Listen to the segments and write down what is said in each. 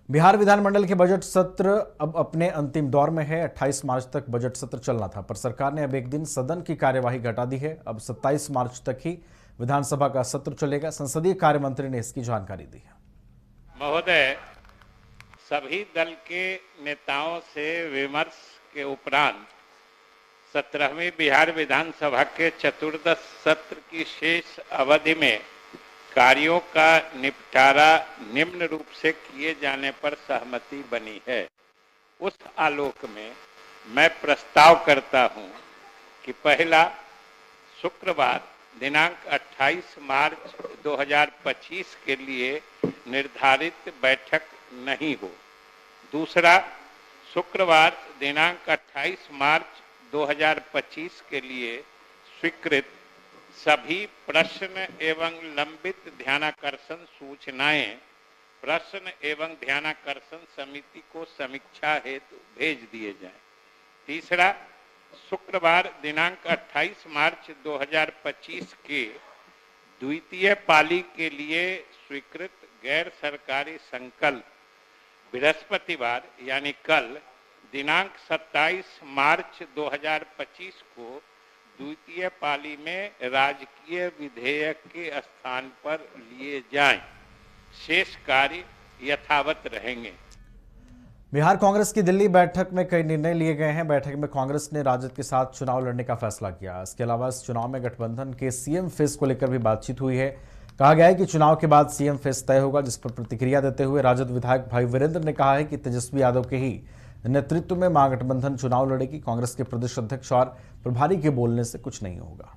बिहार विधानमंडल के बजट सत्र अब अपने अंतिम दौर में है। 28 मार्च तक बजट सत्र चलना था, पर सरकार ने अब एक दिन सदन की कार्यवाही घटा दी है। अब 27 मार्च तक ही विधानसभा का सत्र चलेगा। संसदीय कार्य मंत्री ने इसकी जानकारी दी है। महोदय, सभी दल के नेताओं से विमर्श के उपरांत 17वीं बिहार विधानसभा के चतुर्दश सत्र की शेष अवधि में कार्यों का निपटारा निम्न रूप से किए जाने पर सहमति बनी है। उस आलोक में मैं प्रस्ताव करता हूं कि पहला, शुक्रवार दिनांक 28 मार्च 2025 के लिए निर्धारित बैठक नहीं हो। दूसरा, शुक्रवार दिनांक 28 मार्च 2025 के लिए स्वीकृत सभी प्रश्न एवं लंबित ध्यानाकर्षण सूचनाएं प्रश्न एवं ध्यानाकर्षण समिति को समीक्षा हेतु भेज दिए जाएं। तीसरा, शुक्रवार दिनांक 28 मार्च 2025 के द्वितीय पाली के लिए स्वीकृत गैर सरकारी संकल्प बृहस्पतिवार यानी कल दिनांक 27 मार्च 2025 को द्वितीय पाली में राजकीय विधेयक के स्थान पर लिए जाएं। शेष कार्य यथावत रहेंगे। बिहार कांग्रेस की दिल्ली बैठक में कई निर्णय लिए गए हैं। बैठक में कांग्रेस ने राजद के साथ चुनाव लड़ने का फैसला किया। इसके अलावा इस चुनाव में गठबंधन के सीएम फेस को लेकर भी बातचीत हुई है। कहा गया है कि चुनाव के बाद सीएम फेस तय होगा, जिस पर प्रतिक्रिया देते हुए राजद विधायक भाई वीरेंद्र ने कहा है कि तेजस्वी यादव के ही नेतृत्व में महागठबंधन चुनाव लड़ेगी। कांग्रेस के प्रदेश अध्यक्ष और प्रभारी के बोलने से कुछ नहीं होगा।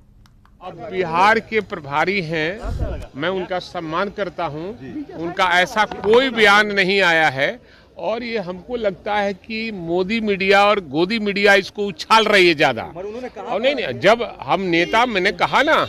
अब बिहार के प्रभारी हैं, मैं उनका सम्मान करता हूं। उनका ऐसा कोई बयान नहीं आया है और ये हमको लगता है कि मोदी मीडिया और गोदी मीडिया इसको उछाल रही है ज्यादा। और नहीं, जब हम नेता, मैंने कहा ना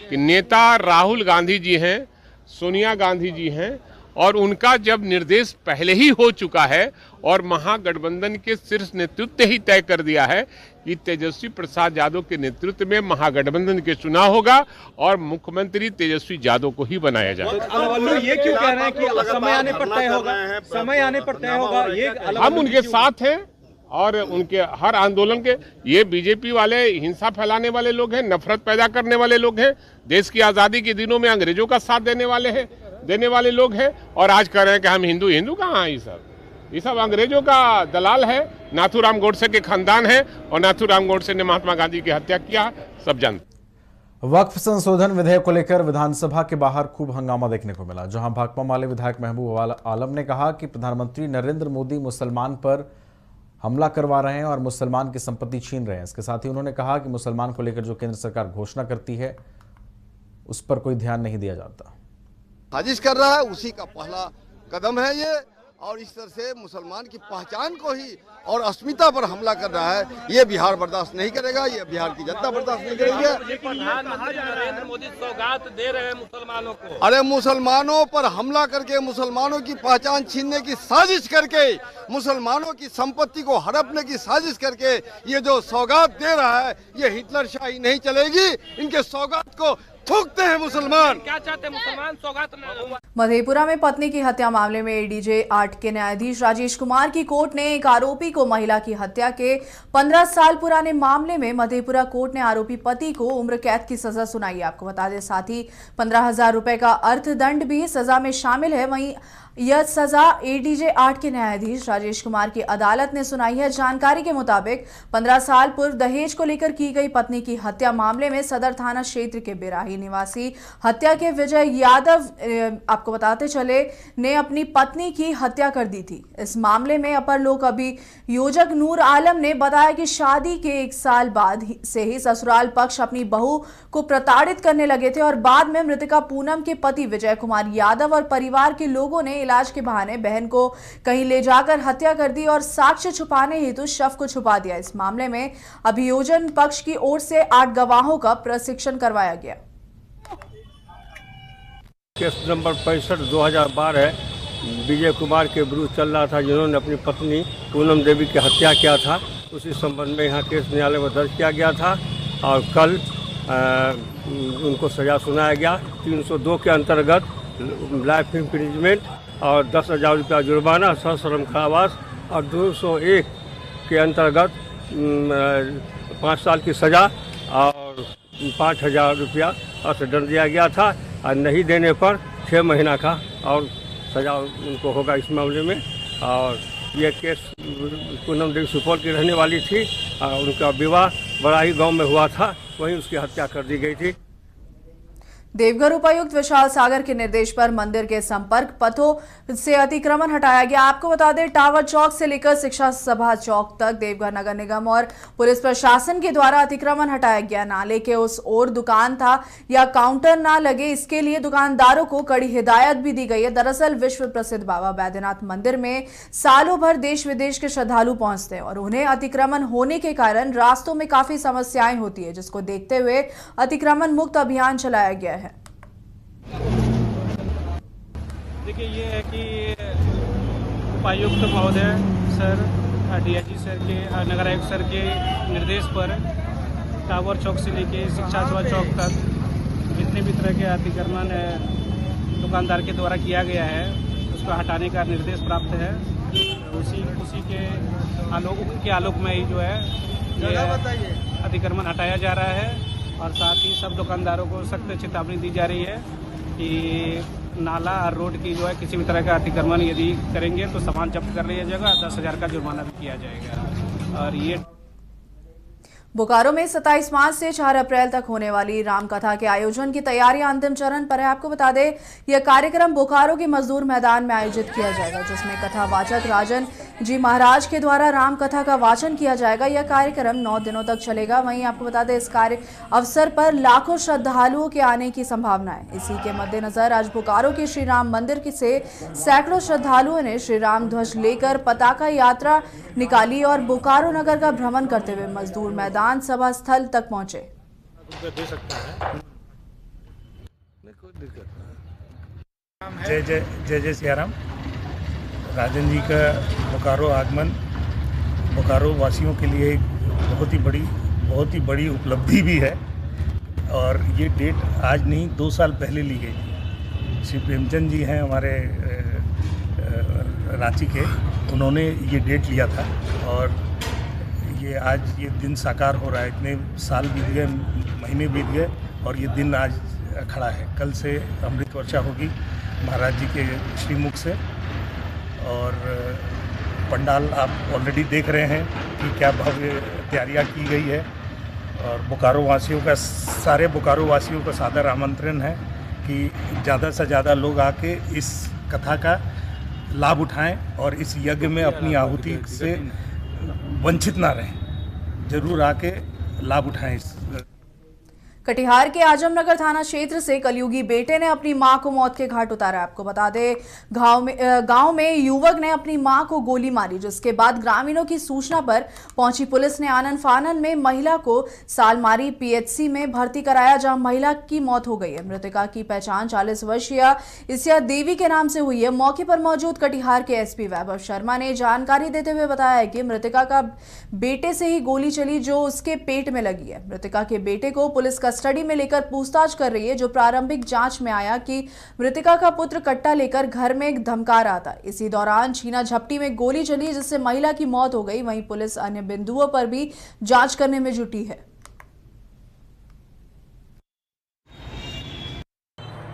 कि नेता राहुल गांधी जी हैं, सोनिया गांधी जी हैं, और उनका जब निर्देश पहले ही हो चुका है और महागठबंधन के शीर्ष नेतृत्व ही तय कर दिया है कि तेजस्वी प्रसाद यादव के नेतृत्व में महागठबंधन के चुनाव होगा और मुख्यमंत्री तेजस्वी यादव को ही बनाया जाएगा। ये क्यों कह रहे हैं कि समय आने पर तय होगा? समय आने पर तय होगा। ये हम उनके साथ हैं और उनके हर आंदोलन के, ये बीजेपी वाले हिंसा फैलाने वाले लोग हैं, नफरत पैदा करने वाले लोग हैं, देश की आजादी के दिनों में अंग्रेजों का साथ देने वाले लोग हैं और आज कह रहे हैं कि हम हिंदू कहाँ हैं। ये सब अंग्रेजों का दलाल है। नाथूराम गोडसे के खानदान है और नाथूराम गोडसे ने महात्मा गांधी की हत्या किया, सब जानते। वक्फ संशोधन विधेयक को लेकर विधानसभा के बाहर खूब हंगामा देखने को मिला, जहां भाकपा माले विधायक महबूब आलम ने कहा कि प्रधानमंत्री नरेंद्र मोदी मुसलमान पर हमला करवा रहे हैं और मुसलमान की संपत्ति छीन रहे हैं। इसके साथ ही उन्होंने कहा कि मुसलमान को लेकर जो केंद्र सरकार घोषणा करती है उस पर कोई ध्यान नहीं दिया जाता। साजिश कर रहा है, उसी का पहला कदम है ये, और इस तरह से मुसलमान की पहचान को ही और अस्मिता पर हमला कर रहा है। ये बिहार बर्दाश्त नहीं करेगा, ये बिहार की जनता बर्दाश्त नहीं करेगी। प्रधानमंत्री नरेंद्र मोदी सौगात दे रहे हैं मुसलमानों को। अरे मुसलमानों पर हमला करके, मुसलमानों की पहचान छीनने की साजिश करके, मुसलमानों की संपत्ति को हड़पने की साजिश करके ये जो सौगात दे रहा है, ये हिटलर शाही नहीं चलेगी। इनके सौगात को थूकते हैं मुसलमान। क्या चाहते हैं मुसलमान? सौगात न। मधेपुरा में पत्नी की हत्या मामले में एडीजे 8 के न्यायाधीश राजेश कुमार की कोर्ट ने एक आरोपी को महिला की हत्या के 15 साल पुराने मामले में मधेपुरा कोर्ट ने आरोपी पति को उम्र कैद की सजा सुनाई है। आपको बता दें, साथ ही 15,000 रुपए का अर्थदंड भी सजा में शामिल है। वहीं यह सजा एडीजे 8 के न्यायाधीश राजेश कुमार की अदालत ने सुनाई है। जानकारी के मुताबिक 15 साल पूर्व दहेज को लेकर की गई पत्नी की हत्या मामले में सदर थाना क्षेत्र के बिराही निवासी हत्या के विजय यादव, आपको बताते चले, ने अपनी पत्नी की हत्या कर दी थी। इस मामले में अपर लोक अभियोजक नूर आलम ने बताया कि शादी के 1 साल बाद से ही ससुराल पक्ष अपनी बहू को प्रताड़ित करने लगे थे और बाद में मृतका पूनम के पति विजय कुमार यादव और परिवार के लोगों ने इलाज के बहाने बहन को कहीं ले जाकर हत्या कर दी और साक्ष्य छुपाने हेतु शव को छुपा दिया। इस मामले में अभियोजन पक्ष की ओर से 8 गवाहों का प्रशिक्षण करवाया गया। केस नंबर 65/2012 विजय कुमार के विरुद्ध चल रहा था, जिन्होंने अपनी पत्नी पूनम देवी की हत्या किया था। उसी संबंध में यहाँ केस न्यायालय में दर्ज किया गया था और कल उनको सजा सुनाया गया। 302 के अंतर्गत लाइफ इम्प्रिजमेंट और 10,000 रुपया जुर्माना, सश्रम कारावास और 201 के अंतर्गत 5 साल की सज़ा और 5,000 रुपया अर्थदंड दिया गया था। और नहीं देने पर 6 महीना का और सज़ा उनको होगा इस मामले में। और ये केस पूनम देवी सुपौल की रहने वाली थी और उनका विवाह बड़ाही गांव में हुआ था, वहीं उसकी हत्या कर दी गई थी। देवघर उपायुक्त विशाल सागर के निर्देश पर मंदिर के संपर्क पथों से अतिक्रमण हटाया गया। आपको बता दें, टावर चौक से लेकर शिक्षा सभा चौक तक देवघर नगर निगम और पुलिस प्रशासन के द्वारा अतिक्रमण हटाया गया। नाले के उस ओर दुकान था या काउंटर ना लगे, इसके लिए दुकानदारों को कड़ी हिदायत भी दी गई है। दरअसल विश्व प्रसिद्ध बाबा बैद्यनाथ मंदिर में सालों भर देश विदेश के श्रद्धालु पहुंचते हैं और उन्हें अतिक्रमण होने के कारण रास्तों में काफी समस्याएं होती है, जिसको देखते हुए अतिक्रमण मुक्त अभियान चलाया गया है। देखिए, ये है कि उपायुक्त महोदय सर, डीआईजी सर के, नगर आयुक्त सर के निर्देश पर टावर चौक से लेके शिक्षा सभा चौक तक जितने भी तरह के अतिक्रमण दुकानदार के द्वारा किया गया है उसको हटाने का निर्देश प्राप्त है। उसी के आलोक में ही जो है ये अतिक्रमण हटाया जा रहा है और साथ ही सब दुकानदारों को सख्त चेतावनी दी जा रही है कि नाला और रोड की जो है किसी भी तरह का अतिक्रमण यदि करेंगे तो सामान जब्त कर लिया जाएगा, 10,000 का जुर्माना भी किया जाएगा। और ये बोकारो में 27 मार्च से 4 अप्रैल तक होने वाली रामकथा के आयोजन की तैयारियां अंतिम चरण पर है। आपको बता दें, यह कार्यक्रम बोकारो के मजदूर मैदान में आयोजित किया जाएगा, जिसमें कथावाचक राजन जी महाराज के द्वारा रामकथा का वाचन किया जाएगा। यह कार्यक्रम 9 दिनों तक चलेगा। वहीं आपको बता दें, इस कार्य अवसर पर लाखों श्रद्धालुओं के आने की संभावना है। इसी के मद्देनजर आज बोकारो के श्री राम मंदिर से सैकड़ों श्रद्धालुओं ने श्री राम ध्वज लेकर पताका यात्रा निकाली और बोकारो नगर का भ्रमण करते हुए मजदूर मैदान सभा स्थल तक पहुंचे। जय जय जय जय सिया राम। राजन जी का बोकारो आगमन बोकारो वासियों के लिए एक बहुत ही बड़ी उपलब्धि भी है और ये डेट आज नहीं 2 साल पहले ली गई थी। श्री प्रेमचंद जी हैं हमारे रांची के, उन्होंने ये डेट लिया था और ये आज ये दिन साकार हो रहा है। इतने साल बीत गए, महीने बीत गए और ये दिन आज खड़ा है। कल से अमृत वर्षा होगी महाराज जी के श्रीमुख से और पंडाल आप ऑलरेडी देख रहे हैं कि क्या भव्य तैयारियां की गई है। और बोकारो वासियों का, सारे बोकारो वासियों का सादर आमंत्रण है कि ज़्यादा से ज़्यादा लोग आके इस कथा का लाभ उठाएं और इस यज्ञ में अपनी आहुति से वंचित ना रहें। जरूर आके लाभ उठाएं। कटिहार के आजमनगर थाना क्षेत्र से कलयुगी बेटे ने अपनी मां को मौत के घाट उतारा। आपको बता दें, गांव में युवक ने अपनी मां को गोली मारी, जिसके बाद ग्रामीणों की सूचना पर पहुंची पुलिस ने आनन फानन में महिला को सालमारी पीएचसी में भर्ती कराया, जहां महिला की मौत हो गई है। मृतका की पहचान 40 वर्षीय इसिया देवी के नाम से हुई है। मौके पर मौजूद कटिहार के एसपी वैभव शर्मा ने जानकारी देते हुए बताया कि मृतका का बेटे से ही गोली चली, जो उसके पेट में लगी है। मृतका के बेटे को पुलिस कस्टडी में लेकर पूछताछ कर रही है, जो प्रारंभिक जांच में आया कि मृतका का पुत्र कट्टा लेकर घर में धमका रहा था। इसी दौरान छीना झपटी में गोली चली, जिससे महिला की मौत हो गई। वहीं पुलिस अन्य बिंदुओं पर भी जांच करने में जुटी है।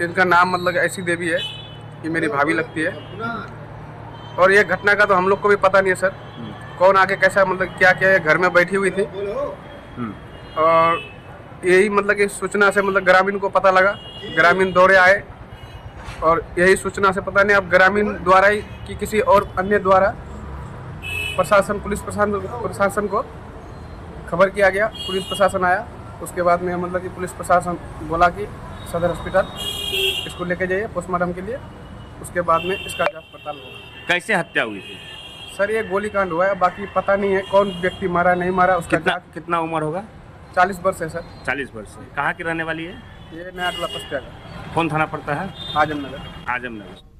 इनका नाम मतलब ऐसी देवी है, ये मेरी भाभी लगती है और ये घटना का तो हम लोग को भी पता नहीं है सर, कौन आके कैसा मतलब क्या क्या है। घर में बैठी हुई थी और यही मतलब कि सूचना से मतलब ग्रामीण को पता लगा, ग्रामीण दौड़े आए और यही सूचना से पता नहीं अब ग्रामीण द्वारा ही कि किसी और अन्य द्वारा प्रशासन, पुलिस प्रशासन को खबर किया गया। पुलिस प्रशासन आया, उसके बाद में मतलब कि पुलिस प्रशासन बोला कि सदर हॉस्पिटल इसको लेके जाइए पोस्टमार्टम के लिए, उसके बाद में इसका जांच पड़ताल होगा। कैसे हत्या हुई थी सर? ये गोलीकांड हुआ है, बाकी पता नहीं है कौन व्यक्ति मारा नहीं मारा। उसका कितना उम्र होगा? 40 वर्ष है सर। 40 वर्ष। कहाँ की रहने वाली है? ये नया टोला पस्तिया का। कौन थाना पड़ता है? आजमनगर। आजमनगर।